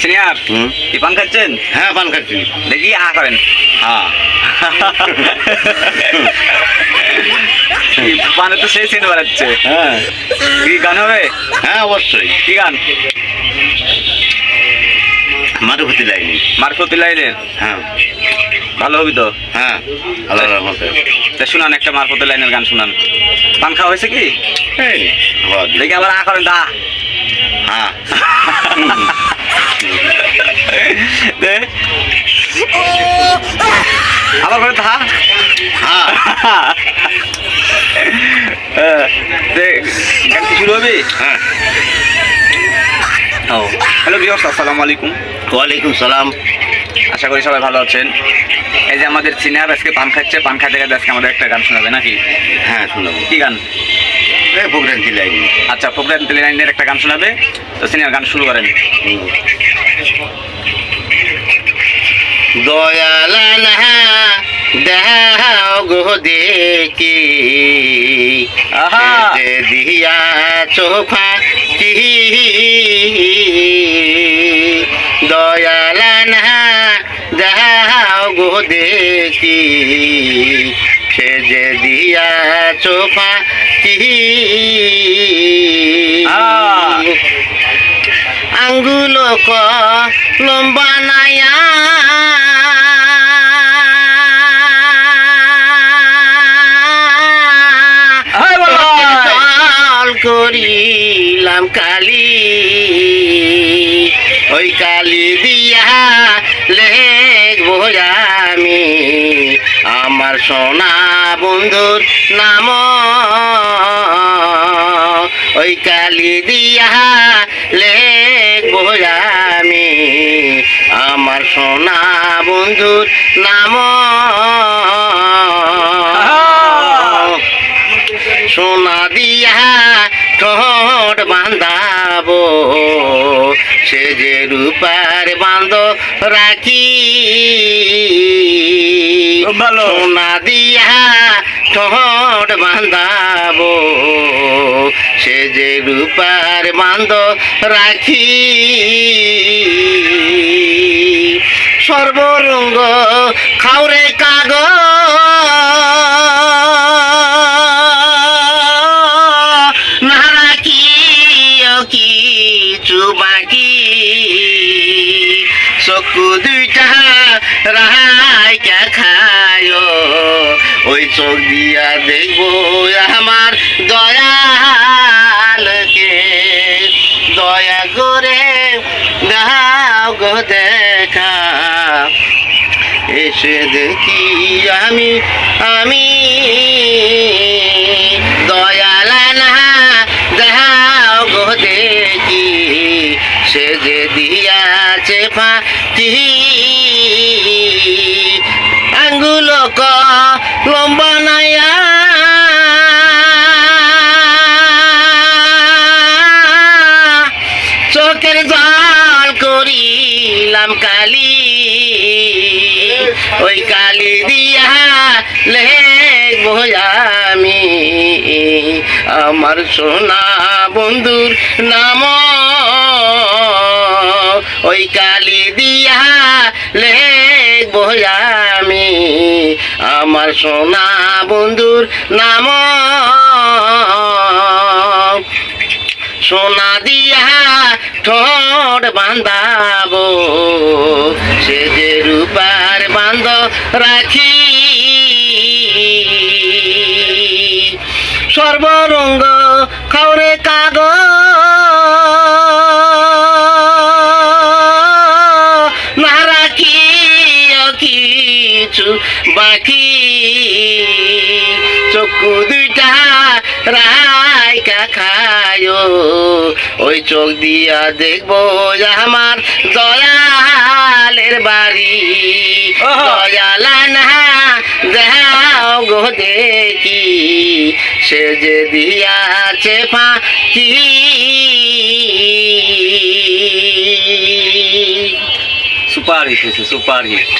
Senior কি পান খাচ্ছেন? হ্যাঁ পান খাচ্ছি। দেখি আ করেন। হ্যাঁ পানে তো সেই সিনে বাড়াচ্ছে। হ্যাঁ কি গান হবে? হ্যাঁ অবশ্যই। কি গান? মারুফতি লাইনি। মারফতি লাইনের? হ্যাঁ ভালো হবি তো। হ্যাঁ আল্লাহর রহমতে। তা শুনান একটা মারফতি লাইনের গান শুনান। পান খাওয়া হয়েছে কি? এই বাহ, দেখি আবার আ করেন দা। হ্যাঁ দে আবার করে দা। হ্যাঁ দে গান কি শুরু হবে? হ্যাঁ। ও হ্যালো ভিউয়ার্স, আসসালামু আলাইকুম। ওয়ালাইকুম সালাম। আশা করি সবাই ভালো আছেন। এই যে আমাদের সিনিয়র আজকে পান খাচ্ছে, পান খাইতে খাইতে আজকে আমাদের একটা গান শোনাবে নাকি? হ্যাঁ শুনলাম। কি গান? এই প্রোগ্রামটি লাইনি। আচ্ছা, প্রোগ্রাম লাইনের একটা গান শোনাবে, তো সিনিয়র গান শুরু করেন। দয়ালানা দেও গো দেখি আহা যে দিয়া চোফা কি দয়ালানা দেও গো দেখি সে যে দিয়া চোফা কি আঙ্গুলো ক লম্বা নায়া করিলাম কালি ওই কালি দিয়া লেখবো আমি আমার সোনা বন্ধুর নাম ওই কালি দিয়া লেখবো আমি আমার সোনা বন্ধুর নাম সোনা দিয়া ঠোঁট বান্ধাবো সে যে রূপার বান্ধ রাখি সোনা দিয়া ঠোঁট বান্ধাবো সে যে রূপার বান্ধ রাখি সর্বরঙ্গ খাওরে কাগজ কিছু বাকি চকু দুইটা রায় খায় ওই চোখ দিয়া দেখবো আমার দয়ালকে দয়া করে দাও গো দেখা এসে দেখি আমি আমি দয়ালানা দাও গো দেখি সে যে দিয়াছে ফাঁকি আঙ্গুলো ক লম্বা নায়া চোখের জল করিলাম কালি ওই কালি দিয়া লেখবো আমি আমার সোনা বন্ধুর নাম ওই কালি দিয়া লেখবো আমি আমার সোনা বন্ধুর নাম সোনা দিয়া ঠোঁট বান্ধাবো সে যে রূপার বান্ধ রাখি সর্বরঙ্গ খাওরে কাগজ না রাখি কিছু বাকি চক্ষু দুইটা রায় খায় ওই চোখ দিয়া দেখবো আমার দয়ালের বাড়ি দয়ালানা দেও গো দেখি সে যে দিয়াছে ফাঁকি সুপার হিট হয়েছে, সুপার হিট।